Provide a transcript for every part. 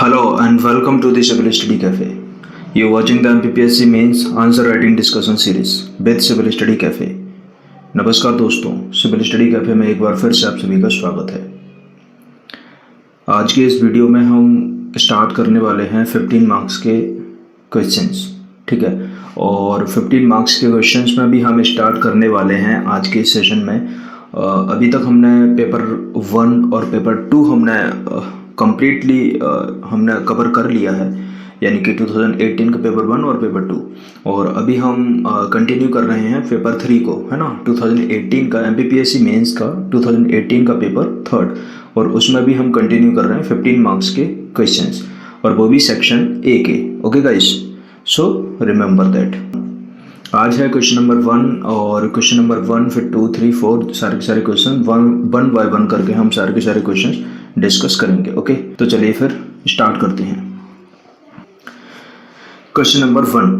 Hello and welcome to the Civil Study Cafe. You're watching the MPPSC Mains Answer Writing Discussion Series with Civil Study Cafe. नमस्कार दोस्तों, civil study cafe में एक बार फिर से आप सभी का स्वागत है। आज के इस वीडियो में हम स्टार्ट करने वाले हैं 15 मार्क्स के क्वेश्चंस, ठीक है। और 15 मार्क्स के क्वेश्चंस में भी हम स्टार्ट करने वाले हैं आज के इस सेशन में। अभी तक हमने पेपर 1 और पेपर 2 हमने कम्प्लीटली हमने कवर कर लिया है, यानी कि 2018 का पेपर 1 और पेपर 2। और अभी हम कंटिन्यू कर रहे हैं पेपर 3 को, है ना। 2018 का MPPSC मेंस का 2018 का पेपर 3rd, और उसमें भी हम कंटिन्यू कर रहे हैं 15 मार्क्स के क्वेश्चंस, और वो भी सेक्शन A के। Okay guys, so remember that. आज है क्वेश्चन नंबर 1, और क्वेश्चन नंबर 1 फिर 2, 3, 4 सारे के सारे क्वेश्चन वन बाय वन करके हम सारे के सारे क्वेश्चन डिस्कस करेंगे। ओके, तो चलिए फिर स्टार्ट करते हैं। Question number 1।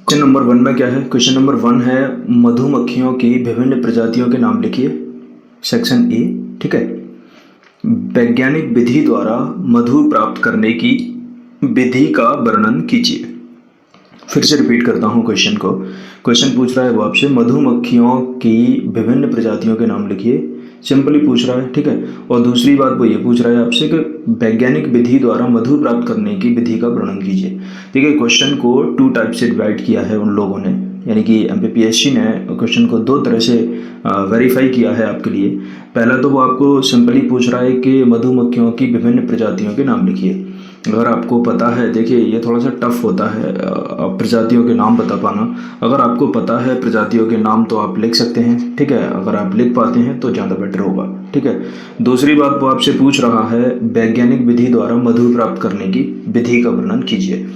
क्वेश्चन नंबर 1 में क्या है? क्वेश्चन नंबर 1 है मधुमक्खियों की विभिन्न प्रजातियों के नाम लिखिए, सेक्शन A, ठीक है। वैज्ञानिक विधि द्वारा मधु प्राप्त करने की विधि का वर्णन कीजिए। फिर से रिपीट करता हूँ क्वेश्चन को। क्वेश्चन पूछ रहा है वो आपसे, मधुमक्खियों की विभिन्न प्रजातियों के नाम लिखिए, सिंपली पूछ रहा है, ठीक है। और दूसरी बात वो ये पूछ रहा है आपसे कि वैज्ञानिक विधि द्वारा मधु प्राप्त करने की विधि का वर्णन कीजिए। ठीक है, क्वेश्चन को 2 टाइप से डिवाइड किया है उन लोगों ने, यानी कि MPPSC ने क्वेश्चन को 2 तरह से वेरीफाई किया है आपके लिए। पहला तो वो आपको सिंपली पूछ रहा है कि मधुमक्खियों की विभिन्न प्रजातियों के नाम लिखिए। अगर आपको पता है, देखिए ये थोड़ा सा टफ होता है प्रजातियों के नाम बता पाना। अगर आपको पता है प्रजातियों के नाम तो आप लिख सकते हैं, ठीक है। अगर आप लिख पाते हैं तो ज़्यादा बेटर होगा, ठीक है। दूसरी बात वो आपसे पूछ रहा है वैज्ञानिक विधि द्वारा मधु प्राप्त करने की विधि का वर्णन कीजिए।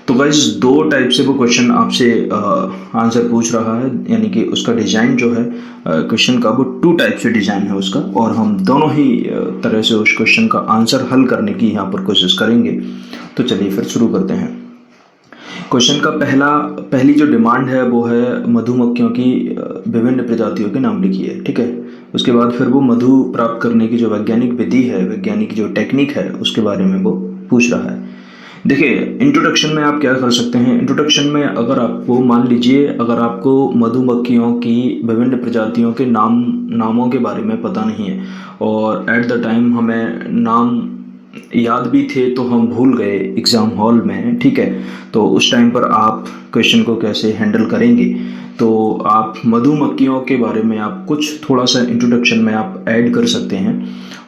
तो गाइस 2 टाइप से वो क्वेश्चन आपसे आंसर पूछ रहा है, यानी कि उसका डिज़ाइन जो है क्वेश्चन का वो 2 टाइप से डिज़ाइन है उसका, और हम दोनों ही तरह से उस क्वेश्चन का आंसर हल करने की यहाँ पर कोशिश करेंगे। तो चलिए फिर शुरू करते हैं। क्वेश्चन का पहली जो डिमांड है वो है मधुमक्खियों की विभिन्न प्रजातियों के नाम लिखिए, ठीक है। उसके बाद फिर वो मधु प्राप्त करने की जो वैज्ञानिक विधि है, वैज्ञानिक जो टेक्निक है, उसके बारे में वो पूछ रहा है। देखिए इंट्रोडक्शन में आप क्या कर सकते हैं। इंट्रोडक्शन में अगर आपको, मान लीजिए अगर आपको मधुमक्खियों की विभिन्न प्रजातियों के नामों के बारे में पता नहीं है, और एट द टाइम हमें नाम याद भी थे तो हम भूल गए एग्ज़ाम हॉल में, ठीक है। तो उस टाइम पर आप क्वेश्चन को कैसे हैंडल करेंगे? तो आप मधुमक्खियों के बारे में आप कुछ थोड़ा सा इंट्रोडक्शन में आप ऐड कर सकते हैं,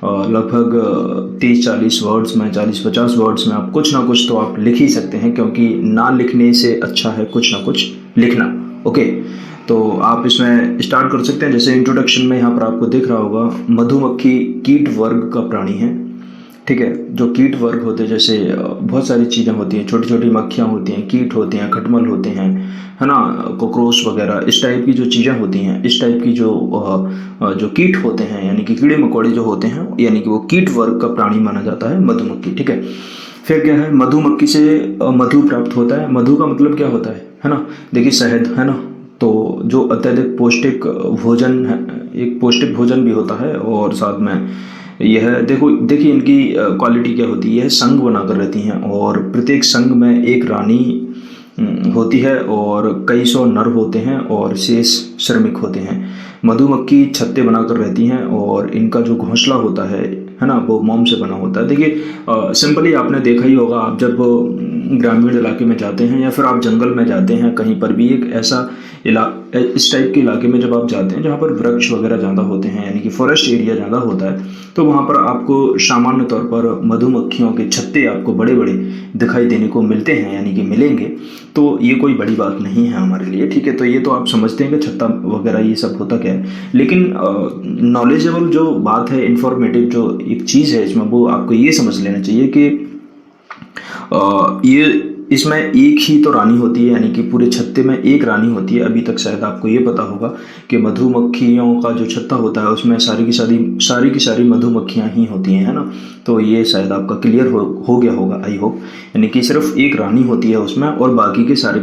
लगभग 30-40 वर्ड्स में, 40-50 वर्ड्स में आप कुछ ना कुछ तो आप लिख ही सकते हैं, क्योंकि ना लिखने से अच्छा है कुछ ना कुछ लिखना। ओके, तो आप इसमें स्टार्ट कर सकते हैं। जैसे इंट्रोडक्शन में यहाँ पर आपको दिख रहा होगा, मधुमक्खी कीट वर्ग का प्राणी है, ठीक है। जो कीट वर्ग होते हैं, जैसे बहुत सारी चीज़ें होती हैं, छोटी छोटी मक्खियाँ होती हैं, कीट होते हैं, खटमल होते हैं, है ना, कॉकरोच वगैरह, इस टाइप की जो चीज़ें होती हैं, इस टाइप की जो कीट होते हैं, यानी कि कीड़े मकोड़े जो होते हैं, यानी कि वो कीट वर्ग का प्राणी माना जाता है मधुमक्खी, ठीक है। फिर क्या है, मधुमक्खी से मधु प्राप्त होता है। मधु का मतलब क्या होता है ना, देखिए शहद, है ना। तो जो अत्यधिक पौष्टिक भोजन है, एक पौष्टिक भोजन भी होता है, और साथ में यह देखिए इनकी क्वालिटी क्या होती है, संघ बनाकर रहती हैं, और प्रत्येक संघ में एक रानी होती है, और कई सौ नर होते हैं, और शेष श्रमिक होते हैं। मधुमक्खी छत्ते बनाकर रहती हैं, और इनका जो घोंसला होता है ना, वो मोम से बना होता है। देखिए सिंपली आपने देखा ही होगा, आप जब ग्रामीण इलाके में जाते हैं या फिर आप जंगल में जाते हैं, कहीं पर भी एक ऐसा इस टाइप के इलाके में जब आप जाते हैं जहाँ पर वृक्ष वगैरह ज़्यादा होते हैं, यानी कि फॉरेस्ट एरिया ज़्यादा होता है, तो वहाँ पर आपको सामान्य तौर पर मधुमक्खियों के छत्ते आपको बड़े बड़े दिखाई देने को मिलते हैं, यानी कि मिलेंगे। तो ये कोई बड़ी बात नहीं है हमारे लिए, ठीक है। तो ये तो आप समझते हैं कि छत्ता वगैरह ये सब होता क्या है, लेकिन नॉलेजेबल जो बात है, इंफॉर्मेटिव जो एक चीज़ है इसमें, वो आपको ये समझ लेना चाहिए कि ये इसमें एक ही तो रानी होती है, यानी कि पूरे छत्ते में एक रानी होती है। अभी तक शायद आपको ये पता होगा कि मधुमक्खियों का जो छत्ता होता है उसमें सारी की सारी मधुमक्खियां ही होती हैं, है ना। तो ये शायद आपका क्लियर हो गया होगा, आई होप। यानी कि सिर्फ एक रानी होती है उसमें और बाकी के सारे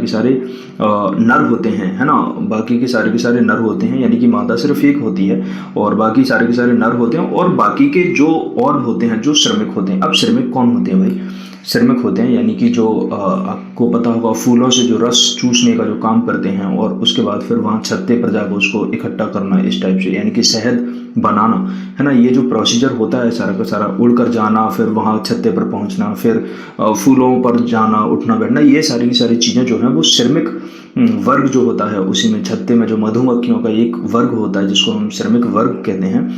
नर होते हैं, है ना। बाकी के सारे नर होते हैं, यानी कि मादा सिर्फ एक होती है और बाकी सारे के सारे नर होते हैं। और बाकी के जो और होते हैं जो श्रमिक होते हैं। अब श्रमिक कौन होते हैं भाई? श्रमिक होते हैं यानी कि जो आपको पता होगा फूलों से जो रस चूसने का जो काम करते हैं और उसके बाद फिर वहाँ छत्ते पर जाकर उसको इकट्ठा करना, इस टाइप से, यानी कि शहद बनाना, है ना। ये जो प्रोसीजर होता है सारा का सारा, उड़कर जाना, फिर वहाँ छत्ते पर पहुँचना, फिर फूलों पर जाना, उठना बैठना, ये सारी की सारी चीज़ें जो हैं वो श्रमिक वर्ग जो होता है, उसी में छत्ते में जो मधुमक्खियों का एक वर्ग होता है जिसको हम श्रमिक वर्ग कहते हैं,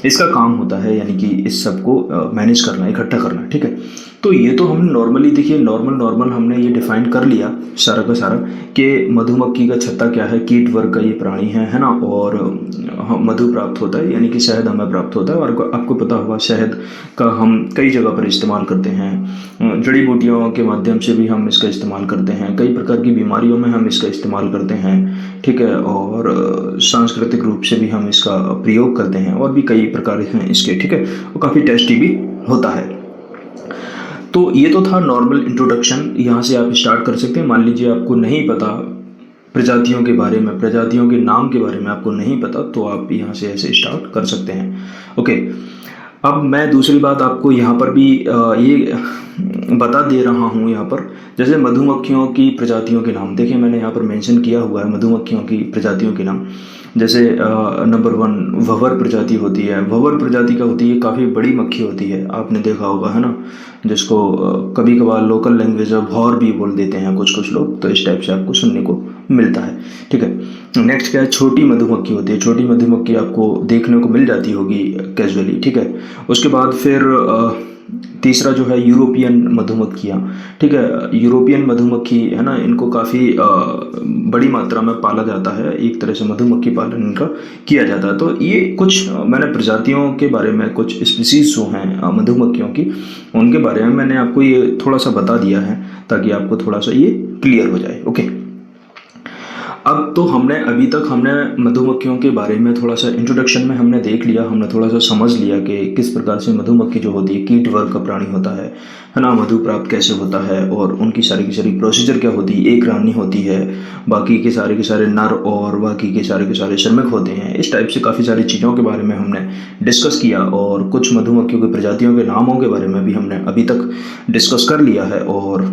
इसका काम होता है, यानी कि इस सब को मैनेज करना, इकट्ठा करना, ठीक है। तो ये तो हमने नॉर्मली, देखिए नॉर्मल हमने ये डिफाइन कर लिया सारा का सारा कि मधुमक्खी का छत्ता क्या है, कीट वर्ग का ये प्राणी है ना। और मधु प्राप्त होता है, यानी कि शहद हमें प्राप्त होता है। और आपको पता होगा शहद का हम कई जगह पर इस्तेमाल करते हैं, जड़ी बूटियों के माध्यम से भी हम इसका इस्तेमाल करते हैं, कई प्रकार की बीमारियों में हम इसका इस्तेमाल करते हैं, ठीक है। और सांस्कृतिक रूप से भी हम इसका प्रयोग करते हैं और भी कई प्रकार हैं इसके, ठीक है। और काफ़ी टेस्टी भी होता है। तो ये तो था नॉर्मल इंट्रोडक्शन, यहाँ से आप स्टार्ट कर सकते हैं। मान लीजिए आपको नहीं पता प्रजातियों के बारे में, प्रजातियों के नाम के बारे में आपको नहीं पता, तो आप यहाँ से ऐसे स्टार्ट कर सकते हैं। ओके, अब मैं दूसरी बात आपको यहाँ पर भी ये बता दे रहा हूँ यहाँ पर, जैसे मधुमक्खियों की प्रजातियों के नाम, देखिए मैंने यहाँ पर मेंशन किया हुआ है मधुमक्खियों की प्रजातियों के नाम। जैसे नंबर 1 भंवर प्रजाति होती है। भंवर प्रजाति का होती है, काफ़ी बड़ी मक्खी होती है, आपने देखा होगा, है ना, जिसको कभी कभार लोकल लैंग्वेज में भौर भी बोल देते हैं कुछ लोग, तो इस टाइप से आपको सुनने को मिलता है, ठीक है। नेक्स्ट क्या है, छोटी मधुमक्खी होती है। छोटी मधुमक्खी आपको देखने को मिल जाती होगी कैजुअली, ठीक है। उसके बाद फिर तीसरा जो है यूरोपियन मधुमक्खियाँ, ठीक है। यूरोपियन मधुमक्खी, है ना, इनको काफ़ी बड़ी मात्रा में पाला जाता है, एक तरह से मधुमक्खी पालन इनका किया जाता है। तो ये कुछ मैंने प्रजातियों के बारे में, कुछ स्पीसीज जो हैं मधुमक्खियों की, उनके बारे में मैंने आपको ये थोड़ा सा बता दिया है ताकि आपको थोड़ा सा ये क्लियर हो जाए। ओके, अब तो अभी तक हमने मधुमक्खियों के बारे में थोड़ा सा इंट्रोडक्शन में हमने देख लिया, हमने थोड़ा सा समझ लिया कि किस प्रकार से मधुमक्खी जो होती है कीट वर्ग का प्राणी होता है ना, मधु प्राप्त कैसे होता है और उनकी सारी की सारी प्रोसीजर क्या होती है। एक रानी होती है, बाकी के सारे नर और बाकी के सारे श्रमिक होते हैं। इस टाइप से काफ़ी सारी चीज़ों के बारे में हमने डिस्कस किया और कुछ मधुमक्खियों की प्रजातियों के नामों के बारे में भी हमने अभी तक डिस्कस कर लिया है। और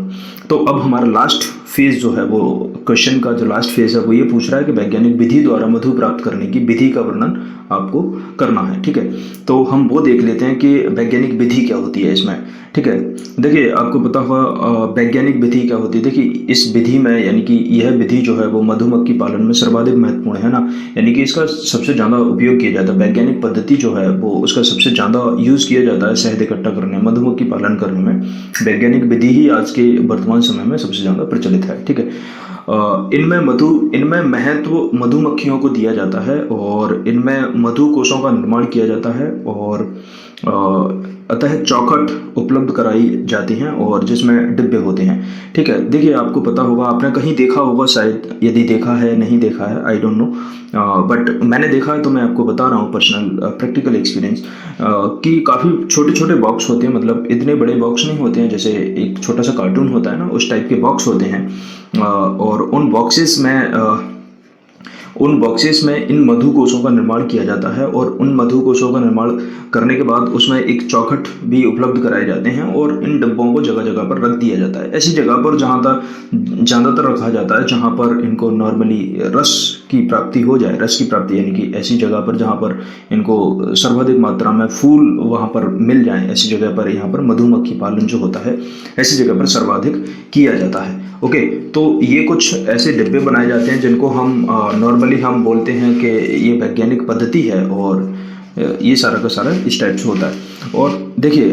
तो अब हमारा लास्ट फेज जो है, वो क्वेश्चन का जो लास्ट फेज है वो ये पूछ रहा है कि वैज्ञानिक विधि द्वारा मधु प्राप्त करने की विधि का वर्णन आपको करना है, ठीक है। तो हम वो देख लेते हैं कि वैज्ञानिक विधि क्या होती है इसमें, ठीक है। देखिए आपको पता होगा वैज्ञानिक विधि क्या होती है। देखिए इस विधि में, यानी कि यह विधि जो है वो मधुमक्खी पालन में सर्वाधिक महत्वपूर्ण है ना, यानी कि इसका सबसे ज़्यादा उपयोग किया जाता है। वैज्ञानिक पद्धति जो है वो उसका सबसे ज़्यादा यूज़ किया जाता है शहद इकट्ठा करने, मधुमक्खी पालन करने में। वैज्ञानिक विधि ही आज के वर्तमान समय में सबसे ज़्यादा प्रचलित है, ठीक है। इनमें महत्व मधुमक्खियों को दिया जाता है और इनमें मधु कोशों का निर्माण किया जाता है और अतः चौखट उपलब्ध कराई जाती हैं और जिसमें डिब्बे होते हैं, ठीक है। देखिए आपको पता होगा, आपने कहीं देखा होगा शायद, यदि देखा है नहीं देखा है आई डोंट नो, बट मैंने देखा है तो मैं आपको बता रहा हूँ पर्सनल प्रैक्टिकल एक्सपीरियंस, कि काफ़ी छोटे छोटे बॉक्स होते हैं, मतलब इतने बड़े बॉक्स नहीं होते हैं, जैसे एक छोटा सा कार्टून होता है ना, उस टाइप के बॉक्स होते हैं। और उन बॉक्सेस में इन मधु कोशों का निर्माण किया जाता है और उन मधु कोशों का निर्माण करने के बाद उसमें एक चौखट भी उपलब्ध कराए जाते हैं और इन डब्बों को जगह जगह पर रख दिया जाता है। ऐसी जगह पर जहाँ तक ज़्यादातर रखा जाता है जहाँ पर इनको नॉर्मली रस की प्राप्ति हो जाए, रस की प्राप्ति, यानी कि ऐसी जगह पर जहाँ पर इनको सर्वाधिक मात्रा में फूल वहाँ पर मिल जाएं, ऐसी जगह पर यहाँ पर मधुमक्खी पालन जो होता है ऐसी जगह पर सर्वाधिक किया जाता है। ओके, तो ये कुछ ऐसे डिब्बे बनाए जाते हैं जिनको हम नॉर्मली हम बोलते हैं कि ये वैज्ञानिक पद्धति है और ये सारा का सारा इस टाइप से होता है। और देखिए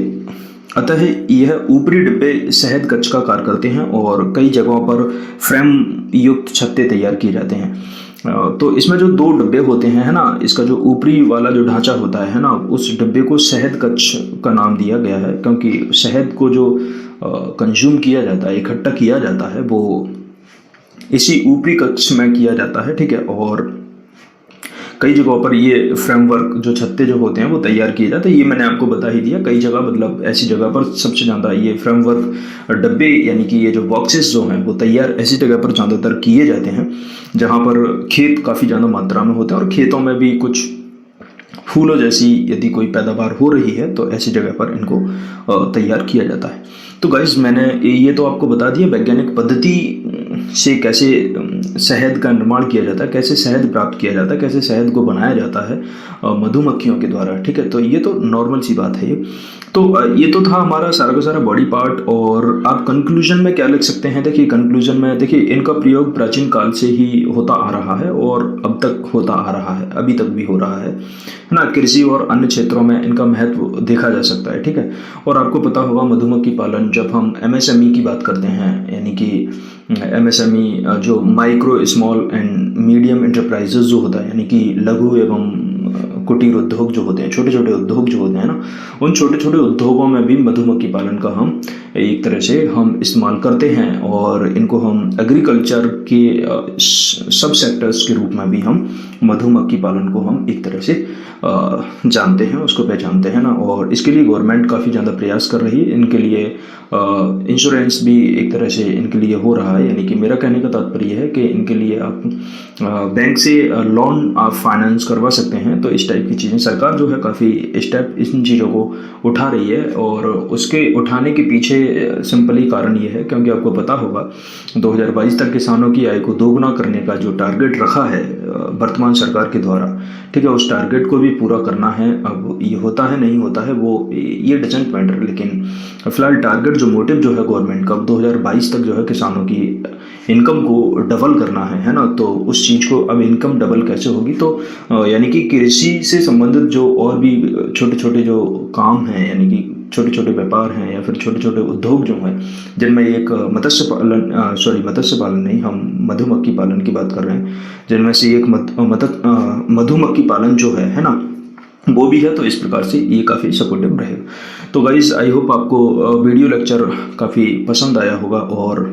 अतः यह ऊपरी डिब्बे शहद कक्ष का कार्य करते हैं और कई जगहों पर फ्रेम युक्त छत्ते तैयार किए जाते हैं। तो इसमें जो दो डिब्बे होते हैं, है ना, इसका जो ऊपरी वाला जो ढांचा होता है ना, उस डिब्बे को शहद कक्ष का नाम दिया गया है क्योंकि शहद को जो कंज्यूम किया जाता है, इकट्ठा किया जाता है, वो इसी ऊपरी कक्ष में किया जाता है, ठीक है। और कई जगहों पर ये फ्रेमवर्क जो छत्ते जो होते हैं वो तैयार किए जाते हैं। ये मैंने आपको बता ही दिया, कई जगह मतलब ऐसी जगह पर सबसे ज़्यादा ये फ्रेमवर्क डब्बे यानी कि ये जो बॉक्सेस जो हैं वो तैयार ऐसी जगह पर ज़्यादातर किए जाते हैं जहाँ पर खेत काफ़ी ज़्यादा मात्रा में होते हैं और खेतों में भी कुछ फूलों जैसी यदि कोई पैदावार हो रही है तो ऐसी जगह पर इनको तैयार किया जाता है। तो गाइस मैंने ये तो आपको बता दिया वैज्ञानिक पद्धति से कैसे शहद का निर्माण किया जाता है, कैसे शहद प्राप्त किया जाता है, कैसे शहद को बनाया जाता है मधुमक्खियों के द्वारा, ठीक है। तो ये तो नॉर्मल सी बात है ये। तो ये तो था हमारा सारा का सारा बॉडी पार्ट। और आप कंक्लूजन में क्या लिख सकते हैं? देखिए कंक्लूजन में देखिए इनका प्रयोग प्राचीन काल से ही होता आ रहा है और अब तक होता आ रहा है, अभी तक भी हो रहा है ना। कृषि और अन्य क्षेत्रों में इनका महत्व देखा जा सकता है, ठीक है। और आपको पता होगा मधुमक्खी पालन, जब हम MSME की बात करते हैं यानी कि MSME जो micro small and medium enterprises जो होता है यानी कि लघु एवं कुटीर उद्योग जो होते हैं, छोटे छोटे उद्योग जो होते हैं ना, उन छोटे छोटे उद्योगों में भी मधुमक्खी पालन का हम एक तरह से हम इस्तेमाल करते हैं और इनको हम एग्रीकल्चर के सब सेक्टर्स के रूप में भी हम मधुमक्खी पालन को हम एक तरह से जानते हैं, उसको पहचानते हैं ना। और इसके लिए गवर्नमेंट काफ़ी ज़्यादा प्रयास कर रही है, इनके लिए इंश्योरेंस भी एक तरह से इनके लिए हो रहा है। यानी कि मेरा कहने का तात्पर्य है कि इनके लिए आप बैंक से लोन आप फाइनेंस करवा सकते हैं। तो इस टाइप की चीज़ें सरकार जो है काफ़ी स्टेप इन चीज़ों को उठा रही है और उसके उठाने के पीछे सिंपली कारण ये है क्योंकि आपको पता होगा 2022 तक किसानों की आय को दोगुना करने का जो टारगेट रखा है वर्तमान सरकार के द्वारा, ठीक है, उस टारगेट को भी पूरा करना है। अब ये होता है नहीं होता है वो ये डजंट मैटर, लेकिन फिलहाल टारगेट जो मोटिव जो है गवर्नमेंट का 2022 तक जो है किसानों की इनकम को डबल करना है ना। तो उस चीज़ को अब इनकम डबल कैसे होगी? तो यानी कि कृषि से संबंधित जो और भी छोटे छोटे जो काम हैं यानी कि छोटे छोटे व्यापार हैं या फिर छोटे छोटे उद्योग जो हैं जिनमें एक मत्स्य पालन नहीं, हम मधुमक्खी पालन की बात कर रहे हैं, जिनमें से एक मधुमक्खी पालन जो है ना, वो भी है। तो इस प्रकार से ये काफ़ी सपोर्टिव रहेगा। तो गाइज आई होप आपको वीडियो लेक्चर काफ़ी पसंद आया होगा और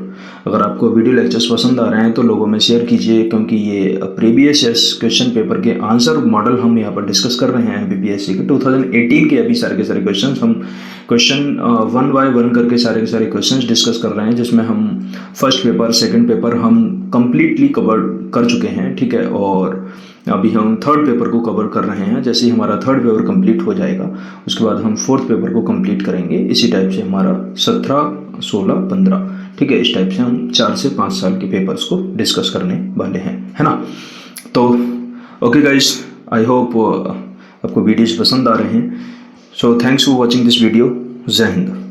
अगर आपको वीडियो लेक्चर्स पसंद आ रहे हैं तो लोगों में शेयर कीजिए क्योंकि ये प्रीवियस ईयर्स क्वेश्चन पेपर के आंसर मॉडल हम यहाँ पर डिस्कस कर रहे हैं BPSC के 2018 के अभी सारे के सारे क्वेश्चन हम क्वेश्चन 1 by 1 करके सारे के सारे क्वेश्चन डिस्कस कर रहे हैं जिसमें हम फर्स्ट पेपर सेकेंड पेपर हम कम्प्लीटली कवर कर चुके हैं, ठीक है। और अभी हम थर्ड पेपर को कवर कर रहे हैं। जैसे ही हमारा थर्ड पेपर कंप्लीट हो जाएगा उसके बाद हम फोर्थ पेपर को कंप्लीट करेंगे। इसी टाइप से हमारा 17, 16, 15, ठीक है, इस टाइप से हम 4 से 5 साल के पेपर्स को डिस्कस करने वाले हैं, है ना। तो ओके गाइज, आई होप आपको वीडियोज पसंद आ रहे हैं। So thanks for watching this video. जय हिंद।